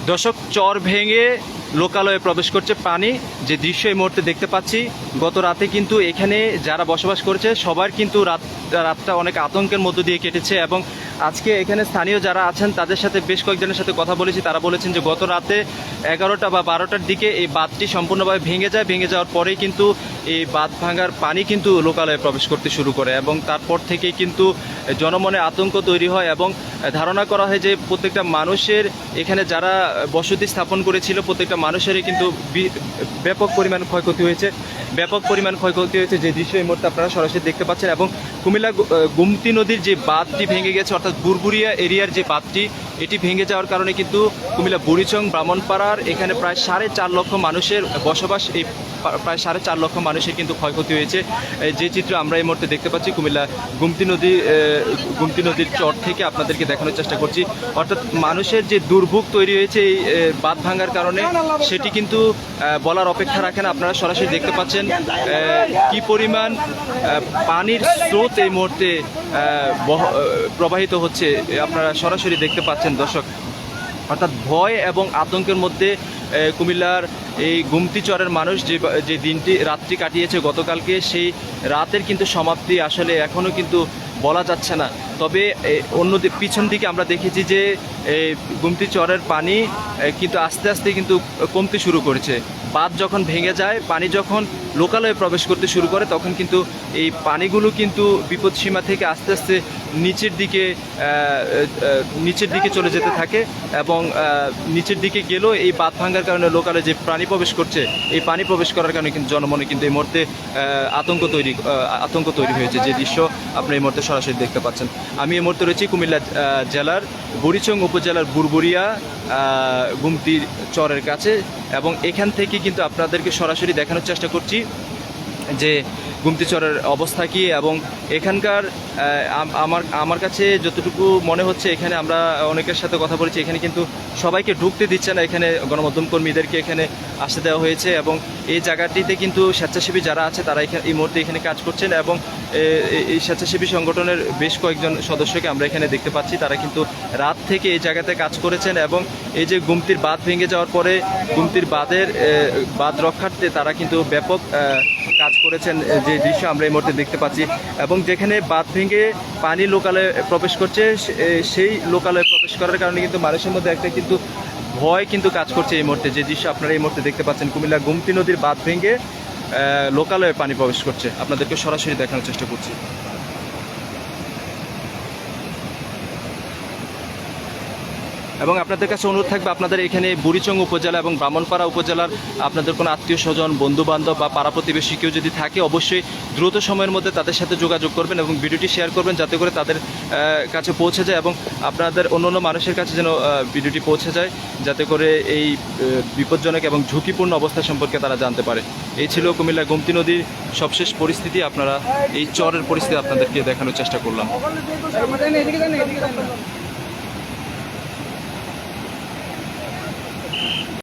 দর্শক, চর ভেঙে লোকালয়ে প্রবেশ করছে পানি, যে দৃশ্য এই মুহূর্তে দেখতে পাচ্ছি। গত রাতে কিন্তু এখানে যারা বসবাস করেছে সবার কিন্তু রাতটা অনেক আতঙ্কের মধ্য দিয়ে কেটেছে। এবং আজকে এখানে স্থানীয় যারা আছেন তাদের সাথে বেশ কয়েকজনের সাথে কথা বলেছি, তারা বলেছেন যে গত রাতে 11টা বা 12টার দিকে এই বাঁধটি সম্পূর্ণভাবে ভেঙে যায়। ভেঙে যাওয়ার পরেই কিন্তু এই বাঁধ ভাঙার পানি কিন্তু লোকালয়ে প্রবেশ করতে শুরু করে এবং তারপর থেকেই কিন্তু জনমনে আতঙ্ক তৈরি হয় এবং ধারণা করা হয় যে প্রত্যেকটা মানুষের, এখানে যারা বসতি স্থাপন করেছিল প্রত্যেকটা মানুষেরই কিন্তু ব্যাপক পরিমাণ ক্ষয়ক্ষতি হয়েছে। যে দৃশ্য এই মুহূর্তে আপনারা সরাসরি দেখতে পাচ্ছেন। এবং কুমিল্লা গুমতি নদীর যে বাঁধটি ভেঙে গেছে, অর্থাৎ বুরবুরিয়া এরিয়ার যে বাঁধটি, এটি ভেঙে যাওয়ার কারণে কিন্তু কুমিল্লা বুড়িচং ব্রাহ্মণপাড়ার এখানে প্রায় 4.5 লক্ষ মানুষের বসবাস, এই প্রায় 4.5 লক্ষ মানুষের কিন্তু ক্ষয়ক্ষতি হয়েছে। যে চিত্র আমরা এই মুহূর্তে দেখতে পাচ্ছি কুমিল্লা গুমতি নদীর চর থেকে আপনাদেরকে দেখানোর চেষ্টা করছি। অর্থাৎ মানুষের যে দুর্ভোগ তৈরি হয়েছে এই বাঁধ ভাঙার কারণে, সেটি কিন্তু বলার অপেক্ষা রাখে না। আপনারা সরাসরি দেখতে পাচ্ছেন কি পরিমাণ পানির স্রোত এই মুহূর্তে প্রবাহিত হচ্ছে, আপনারা সরাসরি দেখতে পাচ্ছেন দর্শক। অর্থাৎ ভয় এবং আতঙ্কের মধ্যে কুমিল্লার এই গুমতি চরের মানুষ যে রাতটি কাটিয়েছে গতকালকে, সেই রাতের কিন্তু সমাপ্তি আসলে এখনও কিন্তু বলা যাচ্ছে না। তবে পিছন দিকে আমরা দেখেছি যে গুমতি চরের পানি কিন্তু আস্তে আস্তে কিন্তু কমতে শুরু করেছে। বাঁধ যখন ভেঙে যায়, পানি যখন লোকালয়ে প্রবেশ করতে শুরু করে, তখন কিন্তু এই পানিগুলো কিন্তু বিপদসীমা থেকে আস্তে আস্তে নিচের দিকে চলে যেতে থাকে। এবং নিচের দিকে গেলেও এই বাঁধ ভাঙার কারণে লোকালয়ে যে পানি প্রবেশ করছে, এই পানি প্রবেশ করার কারণে কিন্তু জনমনে কিন্তু এই মুহূর্তে আতঙ্ক তৈরি হয়েছে, যে দৃশ্য আপনি এই মুহূর্তে সরাসরি দেখতে পাচ্ছেন। আমি এই মুহূর্তে রয়েছি কুমিল্লা জেলার বুড়িচং উপজেলার বুরবুরিয়া গুমতি চরের কাছে, এবং এখান থেকে কিন্তু আপনাদেরকে সরাসরি দেখানোর চেষ্টা করছি যে গুমতি চরের অবস্থা কী। এবং এখানকার আমার কাছে যতটুকু মনে হচ্ছে, এখানে আমরা অনেকের সাথে কথা বলেছি, এখানে কিন্তু সবাইকে ঢুকতে দিচ্ছে না। এখানে গণমাধ্যম কর্মীদেরকে এখানে আসতে দেওয়া হয়েছে এবং এই জায়গাটিতে কিন্তু স্বেচ্ছাসেবী যারা আছে তারা এই মুহূর্তে এখানে কাজ করছেন। এবং এই স্বেচ্ছাসেবী সংগঠনের বেশ কয়েকজন সদস্যকে আমরা এখানে দেখতে পাচ্ছি, তারা কিন্তু রাত থেকে এই জায়গাতে কাজ করেছেন। এবং এই যে গুমতির বাঁধ ভেঙে যাওয়ার পরে গুমতির বাঁধ রক্ষার্থে তারা কিন্তু ব্যাপক কাজ করেছেন, যে দৃশ্য আমরা এই মুহূর্তে দেখতে পাচ্ছি। এবং যেখানে বাঁধ ভেঙে পানি লোকালয়ে প্রবেশ করছে, সেই লোকালয়ে প্রবেশ করার কারণে কিন্তু মানুষের মধ্যে একটা কিন্তু ভয় কিন্তু কাজ করছে এই মুহূর্তে, যে দৃশ্য আপনারা এই মুহূর্তে দেখতে পাচ্ছেন। কুমিল্লা গুমতি নদীর বাঁধ ভেঙে লোকালয়ে পানি প্রবেশ করছে, আপনাদেরকে সরাসরি দেখানোর চেষ্টা করছি। এবং আপনাদের কাছে অনুরোধ থাকবে, আপনাদের এখানে বুড়িচং উপজেলা এবং ব্রাহ্মণপাড়া উপজেলার আপনাদের কোনো আত্মীয় স্বজন, বন্ধুবান্ধব বা পাড়া প্রতিবেশী কেউ যদি থাকে, অবশ্যই দ্রুত সময়ের মধ্যে তাদের সাথে যোগাযোগ করবেন এবং ভিডিওটি শেয়ার করবেন, যাতে করে তাদের কাছে পৌঁছে যায় এবং আপনাদের অন্য মানুষের কাছে যেন ভিডিওটি পৌঁছে যায়, যাতে করে এই বিপজ্জনক এবং ঝুঁকিপূর্ণ অবস্থা সম্পর্কে তারা জানতে পারে। এই ছিল কুমিল্লা গুমতি নদীর সবশেষ পরিস্থিতি। আপনারা এই চরের পরিস্থিতি আপনাদেরকে দেখানোর চেষ্টা করলাম।